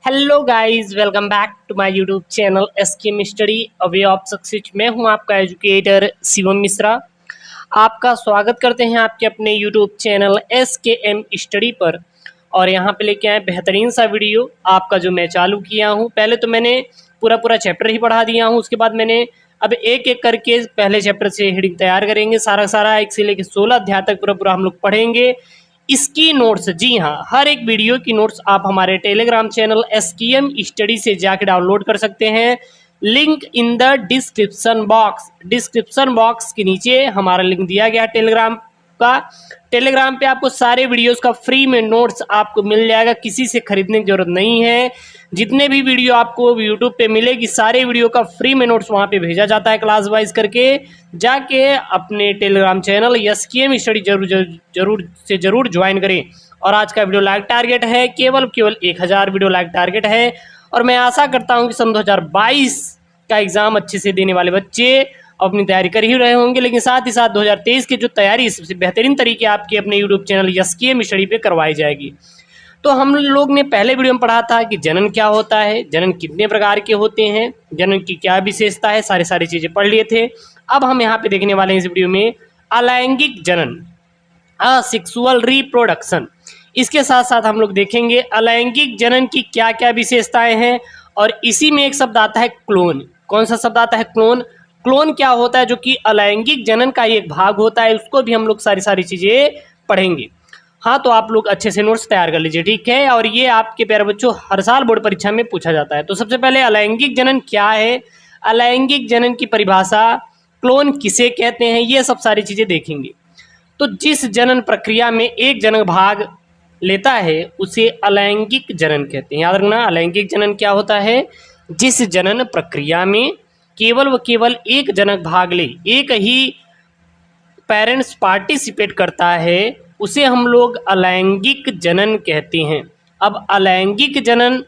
Hello guys, welcome back to my YouTube channel SKM study a way of success. मैं हूं आपका educator Shivam Mishra. आपका स्वागत करते हैं आपके अपने यूट्यूब चैनल एसकेएम स्टडी पर। और यहां पे लेके आए बेहतरीन सा वीडियो आपका जो मैं चालू किया हूं। पहले तो मैंने पूरा चैप्टर ही पढ़ा दिया हूं, उसके बाद मैंने अब एक एक करके पहले चैप्टर से हेडिंग तैयार करेंगे। सारा एक से लेकर 16 अध्याय तक पूरा हम लोग पढ़ेंगे। इसकी नोट्स, जी हाँ, हर एक वीडियो की नोट्स आप हमारे टेलीग्राम चैनल एसकेएम स्टडी से जाके डाउनलोड कर सकते हैं। Link in the description box के नीचे हमारा लिंक दिया गया है टेलीग्राम का। टेलीग्राम पे आपको सारे वीडियोस का फ्री में नोट्स आपको मिल जाएगा, किसी से खरीदने की जरूरत नहीं है। जितने भी वीडियो आपको यूट्यूब पे मिलेगी, सारे वीडियो का फ्री में नोट्स वहाँ पे भेजा जाता है क्लास वाइज करके। जाके अपने टेलीग्राम चैनल एसकेएम स्टडी जरूर ज्वाइन करें। और आज का वीडियो लाइक टारगेट है केवल 1000 वीडियो लाइक टारगेट है। और मैं आशा करता हूँ कि सन 2022 का एग्जाम अच्छे से देने वाले बच्चे अपनी तैयारी कर ही रहे होंगे, लेकिन साथ ही साथ 2023 की जो तैयारी सबसे बेहतरीन तरीके आपके अपने यूट्यूब चैनल एसकेएम स्टडी पे करवाई जाएगी। तो हम लोग ने पहले वीडियो में पढ़ा था कि जनन क्या होता है, जनन कितने प्रकार के होते हैं, जनन की क्या विशेषता है, सारी चीजें पढ़ लिए थे। अब हम यहाँ पे देखने वाले हैं इस वीडियो में अलैंगिक जनन, असेक्सुअल रिप्रोडक्शन। इसके साथ साथ हम लोग देखेंगे अलैंगिक जनन की क्या क्या विशेषताएं हैं। और इसी में एक शब्द आता है क्लोन। कौन सा शब्द आता है? क्लोन। क्लोन क्या होता है, जो कि अलैंगिक जनन का एक भाग होता है, उसको भी हम लोग सारी चीजें पढ़ेंगे। हाँ, तो आप लोग अच्छे से नोट्स तैयार कर लीजिए, ठीक है। और ये आपके प्यारे बच्चों हर साल बोर्ड परीक्षा में पूछा जाता है। तो सबसे पहले अलैंगिक जनन क्या है, अलैंगिक जनन की परिभाषा, क्लोन किसे कहते हैं, ये सब सारी चीजें देखेंगे। तो जिस जनन प्रक्रिया में एक जनक भाग लेता है उसे अलैंगिक जनन कहते हैं। याद रखना, अलैंगिक जनन क्या होता है? जिस जनन प्रक्रिया में केवल व केवल एक जनक भाग ले, एक ही पेरेंट्स पार्टिसिपेट करता है, उसे हम लोग अलैंगिक जनन कहते हैं। अब अलैंगिक जनन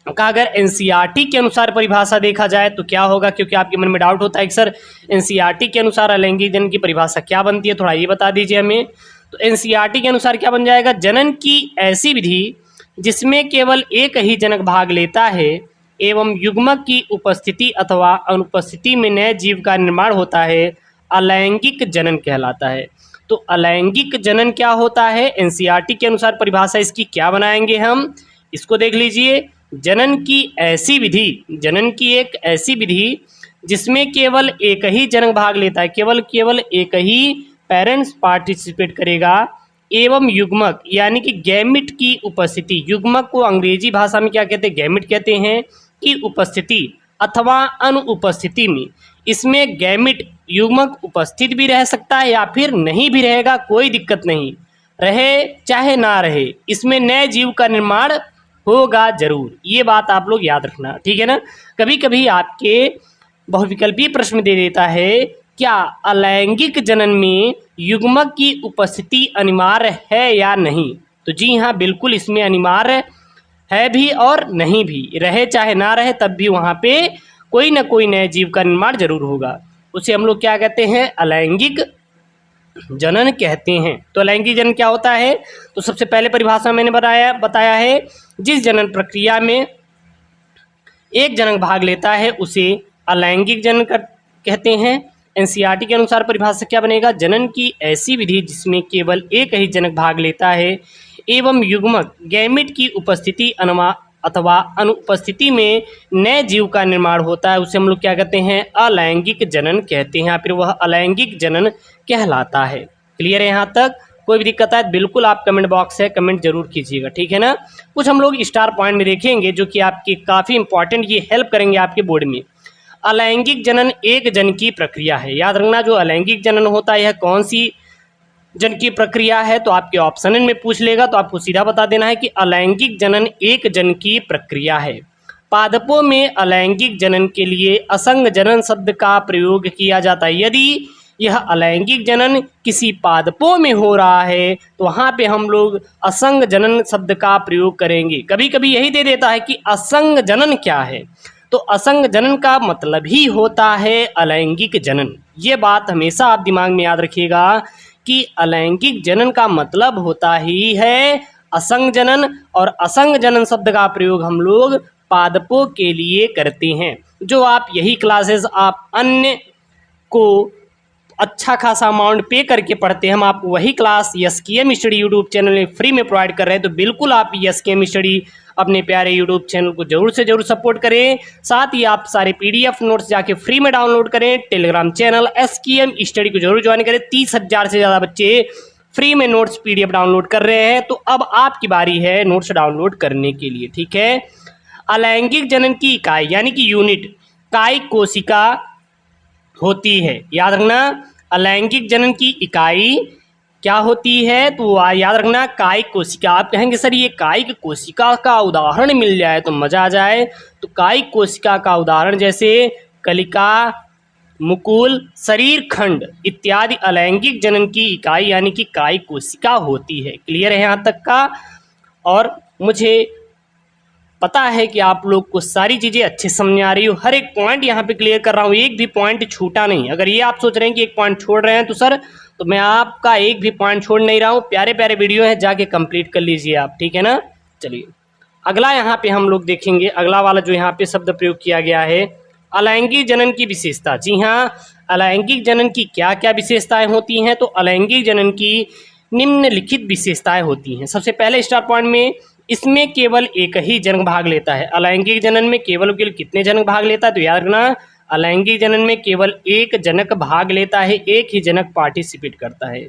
का अगर एनसीईआरटी के अनुसार परिभाषा देखा जाए तो क्या होगा, क्योंकि आपके मन में डाउट होता है कि सर एनसीईआरटी के अनुसार अलैंगिक जनन की परिभाषा क्या बनती है, थोड़ा ये बता दीजिए हमें। तो एनसीईआरटी के अनुसार क्या बन जाएगा? जनन की ऐसी विधि जिसमें केवल एक ही जनक भाग लेता है एवं युग्मक की उपस्थिति अथवा अनुपस्थिति में नए जीव का निर्माण होता है, अलैंगिक जनन कहलाता है। तो अलैंगिक जनन क्या होता है, एनसीईआरटी के अनुसार परिभाषा इसकी क्या बनाएंगे हम, इसको देख लीजिए। जनन की ऐसी विधि, जनन की एक ऐसी विधि जिसमें केवल एक ही जनक भाग लेता है, केवल एक ही पेरेंट्स पार्टिसिपेट करेगा, एवं युग्मक यानी कि गैमिट की उपस्थिति, युग्मक को अंग्रेजी भाषा में क्या कहते हैं? गैमिट कहते हैं, की उपस्थिति अथवा अनुपस्थिति में। इसमें गैमिट युग्मक उपस्थित भी रह सकता है या फिर नहीं भी रहेगा, कोई दिक्कत नहीं, रहे चाहे ना रहे, इसमें नए जीव का निर्माण होगा जरूर। ये बात आप लोग याद रखना, ठीक है ना। कभी कभी आपके बहुविकल्पीय प्रश्न दे देता है, क्या अलैंगिक जनन में युग्मक की उपस्थिति अनिवार्य है या नहीं? तो जी हाँ, बिल्कुल इसमें अनिवार्य है भी और नहीं भी, रहे चाहे ना रहे तब भी वहाँ पे कोई ना कोई नए जीव का निर्माण जरूर होगा। उसे हम लोग क्या कहते हैं? अलैंगिक जनन कहते हैं। तो अलैंगिक जनन क्या होता है? तो सबसे पहले परिभाषा मैंने बताया है, जिस जनन प्रक्रिया में एक जनक भाग लेता है उसे अलैंगिक जनन कहते हैं। एनसीईआरटी के अनुसार परिभाषा क्या बनेगा? जनन की ऐसी विधि जिसमें केवल एक ही जनक भाग लेता है एवं युग्मक गैमिट की उपस्थिति अथवा अनुपस्थिति में नए जीव का निर्माण होता है, उसे हम लोग क्या कहते हैं? अलैंगिक जनन कहते हैं, या फिर वह अलैंगिक जनन कहलाता है। क्लियर है यहाँ तक? कोई भी दिक्कत है बिल्कुल आप कमेंट बॉक्स है कमेंट जरूर कीजिएगा, ठीक है ना। कुछ हम लोग स्टार पॉइंट में देखेंगे जो कि आपकी काफ़ी इंपॉर्टेंट, ये हेल्प करेंगे आपके बोर्ड में। अलैंगिक जनन एक जन की प्रक्रिया है। याद रखना, जो अलैंगिक जनन होता है यह कौन सी जन की प्रक्रिया है? तो आपके ऑप्शन में पूछ लेगा तो आपको सीधा बता देना है कि अलैंगिक जनन एक जन की प्रक्रिया है। पादपों में अलैंगिक जनन के लिए असंग जनन शब्द का प्रयोग किया जाता है। यदि यह अलैंगिक जनन किसी पादपों में हो रहा है तो वहाँ पे हम लोग असंग जनन शब्द का प्रयोग करेंगे। कभी कभी यही दे देता है कि असंग जनन क्या है, तो असंग जनन का मतलब ही होता है अलैंगिक जनन। ये बात हमेशा आप दिमाग में याद रखिएगा कि अलैंगिक जनन का मतलब होता ही है असंग जनन, और असंग जनन शब्द का प्रयोग हम लोग पादपों के लिए करते हैं। जो आप यही क्लासेस आप अन्य को अच्छा खासा अमाउंट पे करके पढ़ते हैं, हम आपको वही class SKM study YouTube channel में फ्री में प्रोवाइड कर रहे हैं। तो बिल्कुल आप एसकेएम स्टडी अपने प्यारे यूट्यूब चैनल को जरूर से जरूर सपोर्ट करें। साथ ही आप सारे पीडीएफ नोट्स जाके फ्री में डाउनलोड करें। टेलीग्राम चैनल एसकेएम स्टडी को जरूर ज्वाइन करें। 30,000 से ज़्यादा बच्चे फ्री में नोट्स पीडीएफ डाउनलोड कर रहे हैं। तो अब आपकी बारी है नोट्स डाउनलोड करने के लिए, ठीक है। अलैंगिक जनन की इकाई यानी कि यूनिट कायिक कोशिका होती है। याद रखना, अलैंगिक जनन की इकाई क्या होती है, तो याद रखना कायिक कोशिका। आप कहेंगे सर ये कायिक कोशिका का उदाहरण मिल जाए तो मजा आ जाए। तो कायिक कोशिका का उदाहरण जैसे कलिका, मुकुल, शरीर खंड इत्यादि अलैंगिक जनन की इकाई यानी कि कायिक कोशिका होती है। क्लियर है यहाँ तक का। और मुझे पता है कि आप लोग को सारी चीज़ें अच्छे समझ आ रही हो। हर एक पॉइंट यहाँ पे क्लियर कर रहा हूँ, एक भी पॉइंट छूटा नहीं। अगर ये आप सोच रहे हैं कि एक पॉइंट छोड़ रहे हैं तो सर, तो मैं आपका एक भी पॉइंट छोड़ नहीं रहा हूँ। प्यारे प्यारे वीडियो है, जाके कंप्लीट कर लीजिए आप, ठीक है ना। चलिए अगला यहाँ पे हम लोग देखेंगे। अगला वाला जो यहाँ पे शब्द प्रयोग किया गया है, अलैंगिक जनन की विशेषता। जी हाँ, अलैंगिक जनन की क्या क्या विशेषताएं होती हैं, तो अलैंगिक जनन की निम्नलिखित विशेषताएं होती हैं। सबसे पहले स्टार पॉइंट में, इसमें केवल एक ही जनक भाग लेता है। अलैंगिक जनन में केवल कितने जनक भाग लेता है, तो याद रखना अलैंगिक जनन में केवल एक जनक भाग लेता है, एक ही जनक पार्टिसिपेट करता है।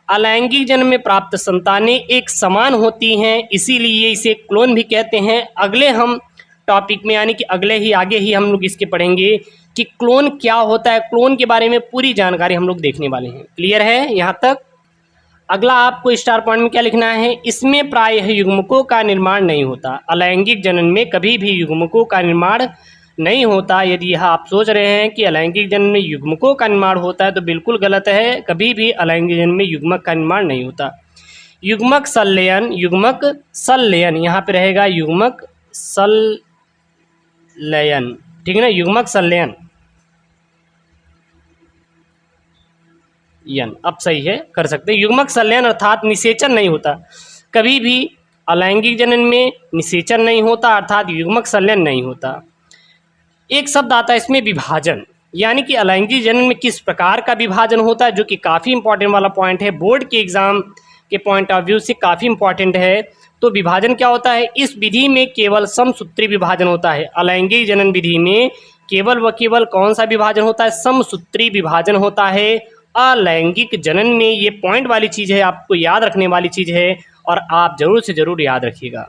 अलैंगिक जनन में प्राप्त संतानें एक समान होती हैं, इसीलिए इसे क्लोन भी कहते हैं। अगले हम टॉपिक में यानी कि अगले ही आगे ही हम लोग इसके पढ़ेंगे कि क्लोन क्या होता है। क्लोन के बारे में पूरी जानकारी हम लोग देखने वाले हैं। क्लियर है यहाँ तक। अगला आपको स्टार पॉइंट में क्या लिखना है, इसमें प्रायः युग्मकों का निर्माण नहीं होता। अलैंगिक जनन में कभी भी युग्मकों का निर्माण नहीं होता। यदि यह आप सोच रहे हैं कि अलैंगिक जनन में युग्मकों का निर्माण होता है तो बिल्कुल गलत है। कभी भी अलैंगिक जनन में युग्मक का निर्माण नहीं होता। युग्मक संलयन, युग्मक संलयन यहाँ पे रहेगा युग्मक संलयन, ठीक है ना। युग्मक संलयन अब सही है, कर सकते हैं। युग्मक संलयन अर्थात निषेचन नहीं होता। कभी भी अलैंगिक जनन में निषेचन नहीं होता, अर्थात युग्मक संलयन नहीं होता। एक शब्द आता है इसमें विभाजन, यानी कि अलैंगिक जनन में किस प्रकार का विभाजन होता है, जो कि काफ़ी इंपॉर्टेंट वाला पॉइंट है। बोर्ड के एग्जाम के पॉइंट ऑफ व्यू से काफ़ी इंपॉर्टेंट है। तो विभाजन क्या होता है, इस विधि में केवल समसूत्री विभाजन होता है। अलैंगिक जनन विधि में केवल व केवल कौन सा विभाजन होता है, समसूत्री विभाजन होता है। अलैंगिक जनन में ये पॉइंट वाली चीज़ है, आपको याद रखने वाली चीज़ है और आप जरूर से जरूर याद रखिएगा।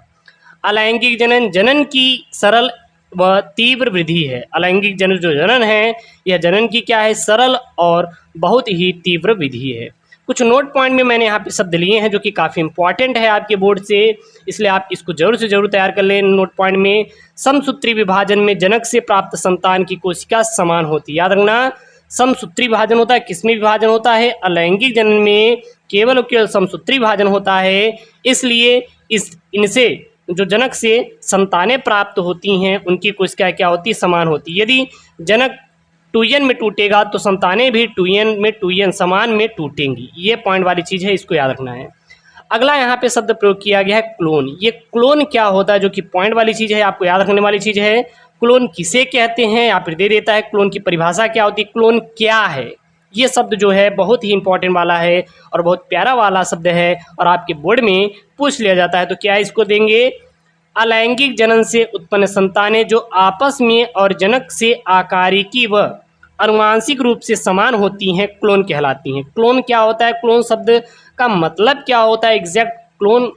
अलैंगिक जनन, जनन की सरल व तीव्र वृद्धि है। अलैंगिक जनन जो जनन है, यह जनन की क्या है, सरल और बहुत ही तीव्र विधि है। कुछ नोट पॉइंट में मैंने यहाँ पे शब्द लिए हैं जो कि काफ़ी इंपॉर्टेंट है आपके बोर्ड से, इसलिए आप इसको जरूर से जरूर तैयार कर लें। नोट पॉइंट में समसूत्री विभाजन में जनक से प्राप्त संतान की कोशिका समान होती है। याद रखना, समसूत्री विभाजन होता है, किसमें विभाजन होता है, अलैंगिक जनन में केवल समसूत्री विभाजन होता है। इसलिए इनसे जो जनक से संतानें प्राप्त होती हैं उनकी कोशिका क्या होती है, समान होती है। यदि जनक 2n में टूटेगा तो संतानें भी 2n में 2n समान में टूटेंगी। ये पॉइंट वाली चीज़ है, इसको याद रखना है। अगला यहाँ पे शब्द प्रयोग किया गया है क्लोन। ये क्लोन क्या होता है, जो कि पॉइंट वाली चीज़ है, आपको याद रखने वाली चीज़ है। क्लोन किसे कहते हैं यहाँ पर दे देता है। क्लोन की परिभाषा क्या होती है, क्लोन क्या है। ये शब्द जो है बहुत ही इंपॉर्टेंट वाला है और बहुत प्यारा वाला शब्द है और आपके बोर्ड में पूछ लिया जाता है। तो क्या इसको देंगे, अलैंगिक जनन से उत्पन्न संतानें जो आपस में और जनक से आकारिकी व अनुवांशिक रूप से समान होती हैं, क्लोन कहलाती हैं। क्लोन क्या होता है, क्लोन शब्द का मतलब क्या होता है, एग्जैक्ट क्लोन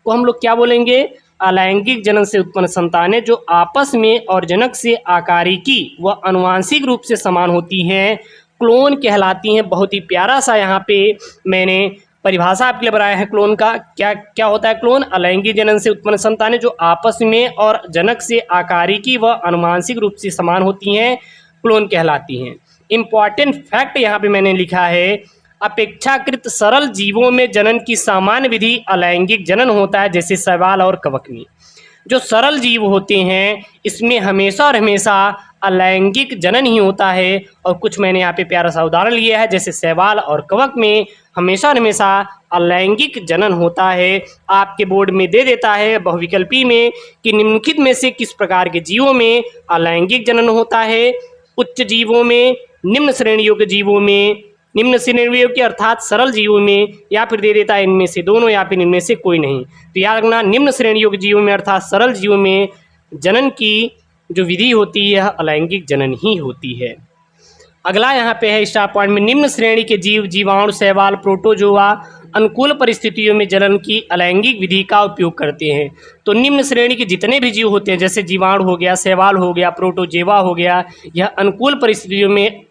को हम लोग क्या बोलेंगे, अलैंगिक जनन से उत्पन्न संतानें जो आपस में और जनक से आकारिकी व अनुवांशिक रूप से समान होती हैं, क्लोन कहलाती हैं। बहुत ही प्यारा सा यहाँ पे मैंने परिभाषा आपके लिए बनाया है क्लोन का। क्या क्या होता है क्लोन, अलैंगिक जनन से उत्पन्न संतानें जो आपस में और जनक से आकारिकी व अनुवांशिक रूप से समान होती हैं, क्लोन कहलाती हैं। इंपॉर्टेंट फैक्ट यहाँ पे मैंने लिखा है, अपेक्षाकृत सरल जीवों में जनन की सामान्य विधि अलैंगिक जनन होता है, जैसे शैवाल और कवक में। जो सरल जीव होते हैं इसमें हमेशा और हमेशा अलैंगिक जनन ही होता है। और कुछ मैंने यहाँ पे प्यारा सा उदाहरण लिया है, जैसे शैवाल और कवक में हमेशा हमेशा अलैंगिक जनन होता है। आपके बोर्ड में दे देता है बहुविकल्पी में कि निम्नलिखित में से किस प्रकार के जीवों में अलैंगिक जनन होता है। उच्च जीवों में, निम्न श्रेणियों के जीवों में, निम्न श्रेणियों के अर्थात सरल जीवों में, या फिर दे देता है इनमें से दोनों या फिर इनमें से कोई नहीं। तो याद रखना निम्न श्रेणियों के जीवों में अर्थात सरल जीवों में जनन की जो विधि होती है यह अलैंगिक जनन ही होती है। अगला यहाँ पे है स्टार पॉइंट में, निम्न श्रेणी के जीव जीवाणु, शैवाल, प्रोटोजोआ अनुकूल परिस्थितियों में जनन की अलैंगिक विधि का उपयोग करते हैं। तो निम्न श्रेणी के जितने भी जीव होते हैं जैसे जीवाणु हो गया, शैवाल हो गया, प्रोटोजोआ हो गया, यह अनुकूल परिस्थितियों में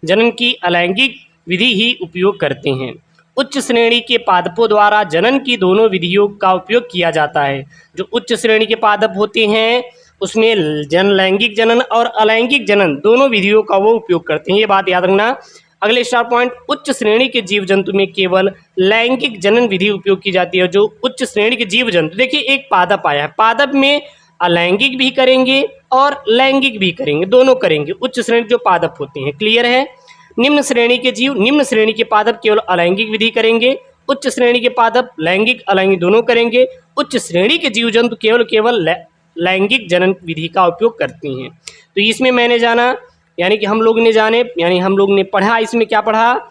जनन की अलैंगिक विधि ही उपयोग करते हैं। उच्च श्रेणी के पादपों द्वारा जनन की दोनों विधियों का उपयोग किया जाता है। जो उच्च श्रेणी के पादप होते हैं उसमें लैंगिक जनन और अलैंगिक जनन दोनों विधियों का वो उपयोग करते हैं, ये बात याद रखना। अगले स्टार पॉइंट, उच्च श्रेणी के जीव जंतु में केवल लैंगिक जनन विधि उपयोग की जाती है। जो उच्च श्रेणी के जीव जंतु, देखिए एक पादप आया है, पादप में अलैंगिक भी करेंगे और लैंगिक भी करेंगे, दोनों करेंगे उच्च श्रेणी जो पादप होते हैं, क्लियर है। निम्न श्रेणी के जीव, निम्न श्रेणी के पादप केवल अलैंगिक विधि करेंगे, उच्च श्रेणी के पादप लैंगिक अलैंगिक दोनों करेंगे। उच्च श्रेणी के जीव जंतु केवल लैंगिक जनन विधि का उपयोग करती हैं। तो इसमें मैंने जाना यानी कि हम लोग ने जाने यानी हम लोग ने पढ़ा, इसमें क्या पढ़ा,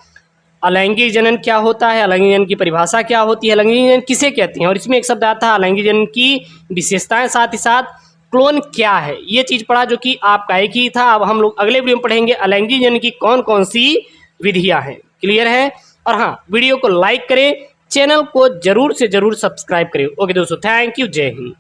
अलैंगिक जनन क्या होता है, अलैंगिक जनन की परिभाषा क्या होती है, अलैंगिक जनन किसे कहते हैं, और इसमें एक शब्द आता है अलैंगिक जनन की विशेषताएं, साथ ही साथ क्लोन क्या है, ये चीज़ पढ़ा जो कि आपका एक ही था। अब हम लोग अगले वीडियो में पढ़ेंगे अलैंगिक जनन की कौन कौन सी विधियाँ हैं, क्लियर है। और हाँ, वीडियो को लाइक करें, चैनल को जरूर से जरूर सब्सक्राइब करें। ओके दोस्तों, थैंक यू, जय हिंद।